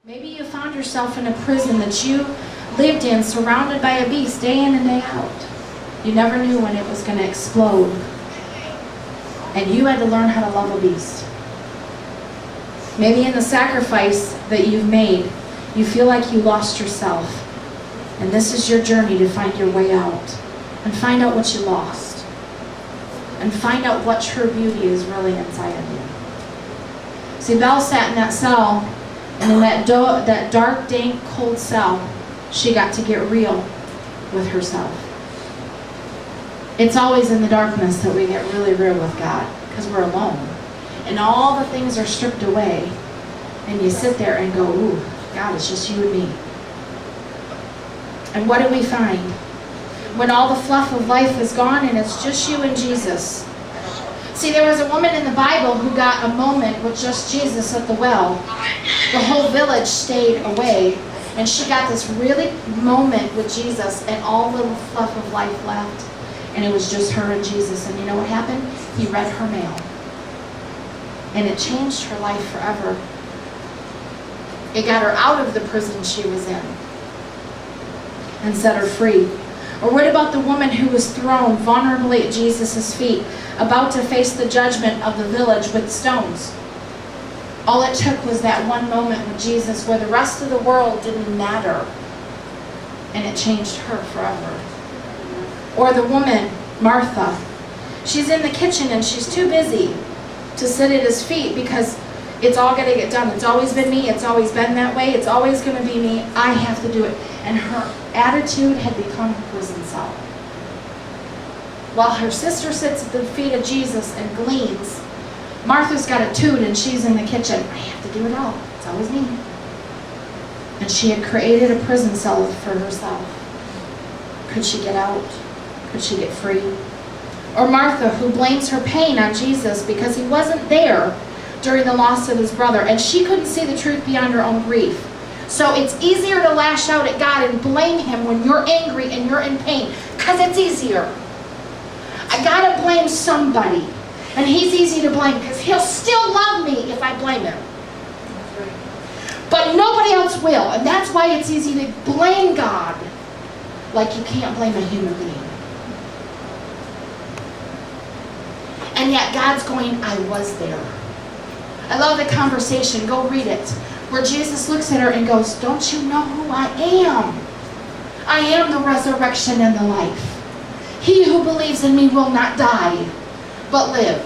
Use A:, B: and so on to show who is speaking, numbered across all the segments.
A: Maybe you found yourself in a prison that you lived in, surrounded by a beast day in and day out. You never knew when it was going to explode. And you had to learn how to love a beast. Maybe in the sacrifice that you've made, you feel like you lost yourself. And this is your journey to find your way out. And find out what you lost. And find out what true beauty is really inside of you. See, Belle sat in that cell, and in that dark, dank, cold cell, she got to get real with herself. It's always in the darkness that we get really real with God, because we're alone. And all the things are stripped away, and you sit there and go, ooh, God, it's just you and me. And what do we find? When all the fluff of life is gone and it's just you and Jesus. See, there was a woman in the Bible who got a moment with just Jesus at the well. The whole village stayed away, and she got this really moment with Jesus, and all the fluff of life left, and it was just her and Jesus. And you know what happened? He read her mail, and it changed her life forever. It got her out of the prison she was in and set her free. Or what about the woman who was thrown vulnerably at Jesus' feet, about to face the judgment of the village with stones? All it took was that one moment with Jesus where the rest of the world didn't matter, and it changed her forever. Or the woman, Martha. She's in the kitchen and she's too busy to sit at his feet because it's all going to get done. It's always been me. It's always been that way. It's always going to be me. I have to do it. And her attitude had become a prison cell. While her sister sits at the feet of Jesus and gleans, Martha's got a toot and she's in the kitchen. I have to do it all. It's always me. And she had created a prison cell for herself. Could she get out? Could she get free? Or Martha, who blames her pain on Jesus because he wasn't there during the loss of his brother, and she couldn't see the truth beyond her own grief. So it's easier to lash out at God and blame him when you're angry and you're in pain, because it's easier. I gotta blame somebody, and he's easy to blame because he'll still love me if I blame him. But nobody else will, and that's why it's easy to blame God like you can't blame a human being. And yet God's going, I was there. I love the conversation. Go read it. Where Jesus looks at her and goes, don't you know who I am? I am the resurrection and the life. He who believes in me will not die, but live.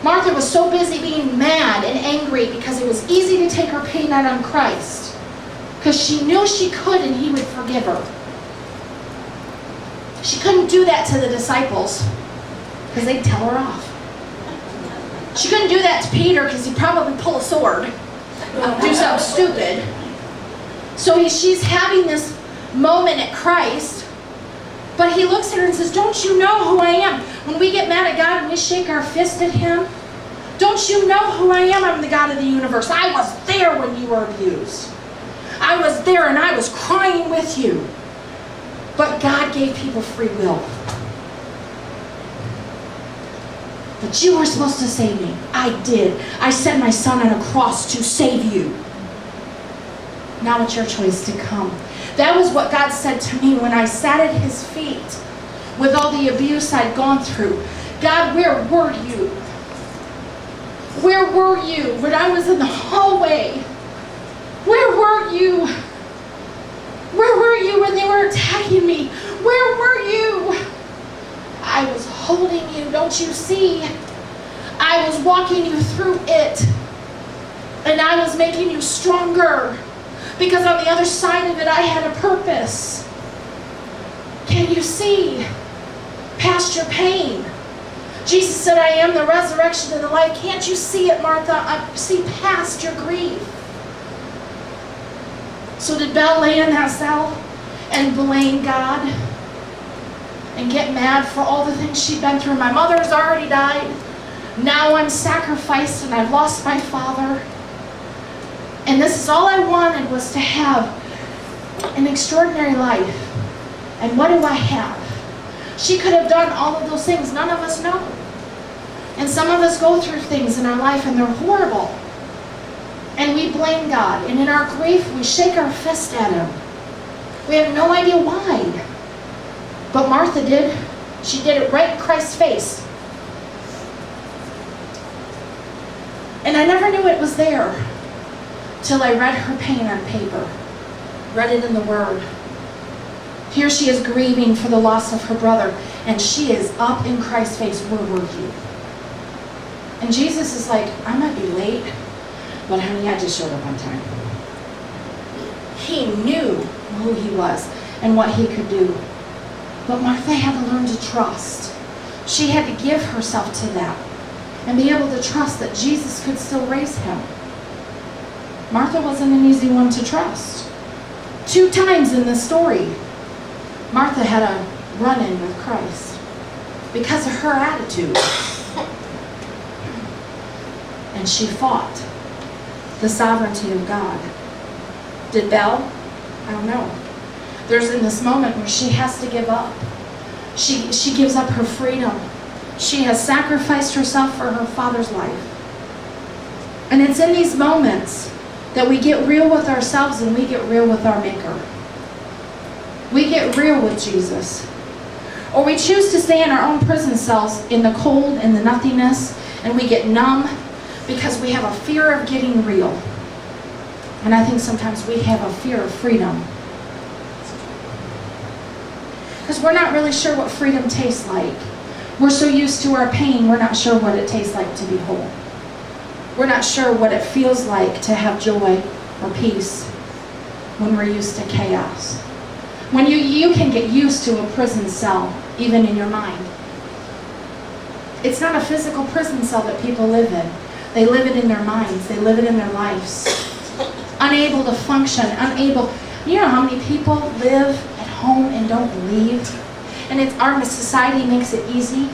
A: Martha was so busy being mad and angry because it was easy to take her pain out on Christ, because she knew she could and he would forgive her. She couldn't do that to the disciples because they'd tell her off. She couldn't do that to Peter because he'd probably pull a sword, do something stupid. So she's having this moment at Christ, but he looks at her and says, don't you know who I am? When we get mad at God and we shake our fist at him, don't you know who I am? I'm the God of the universe. I was there when you were abused. I was there and I was crying with you. But God gave people free will. But you were supposed to save me. I did. I sent my son on a cross to save you. Now it's your choice to come. That was what God said to me when I sat at his feet with all the abuse I'd gone through. God, where were you? Where were you when I was in the hallway? Where were you? Where were you when they were attacking me? Where were you? I was holding you, don't you see? I was walking you through it. And I was making you stronger. Because on the other side of it, I had a purpose. Can you see past your pain? Jesus said, I am the resurrection and the life. Can't you see it, Martha? I see past your grief. So did Belle lay in that cell and blame God and get mad for all the things she'd been through? My mother's already died. Now I'm sacrificed and I've lost my father. And this is all I wanted, was to have an extraordinary life. And what do I have? She could have done all of those things. None of us know. And some of us go through things in our life and they're horrible. And we blame God. And in our grief, we shake our fist at him. We have no idea why. But Martha did. She did it right in Christ's face. And I never knew it was there till I read her pain on paper. Read it in the Word. Here she is grieving for the loss of her brother. And she is up in Christ's face. Where were you? And Jesus is like, I might be late, but honey, I just showed up on time. He knew who he was and what he could do. But Martha had to learn to trust. She had to give herself to that and be able to trust that Jesus could still raise him. Martha wasn't an easy one to trust. 2 times in this story, Martha had a run-in with Christ because of her attitude. And she fought the sovereignty of God. Did Belle? I don't know. There's in this moment where she has to give up. She gives up her freedom. She has sacrificed herself for her Father's life. And it's in these moments that we get real with ourselves and we get real with our Maker. We get real with Jesus. Or we choose to stay in our own prison cells in the cold and the nothingness, and we get numb because we have a fear of getting real. And I think sometimes we have a fear of freedom. Because we're not really sure what freedom tastes like. We're so used to our pain, we're not sure what it tastes like to be whole. We're not sure what it feels like to have joy or peace when we're used to chaos. When you can get used to a prison cell, even in your mind. It's not a physical prison cell that people live in. They live it in their minds. They live it in their lives. Unable to function, unable. You know how many people live at home and don't leave? And our society makes it easy.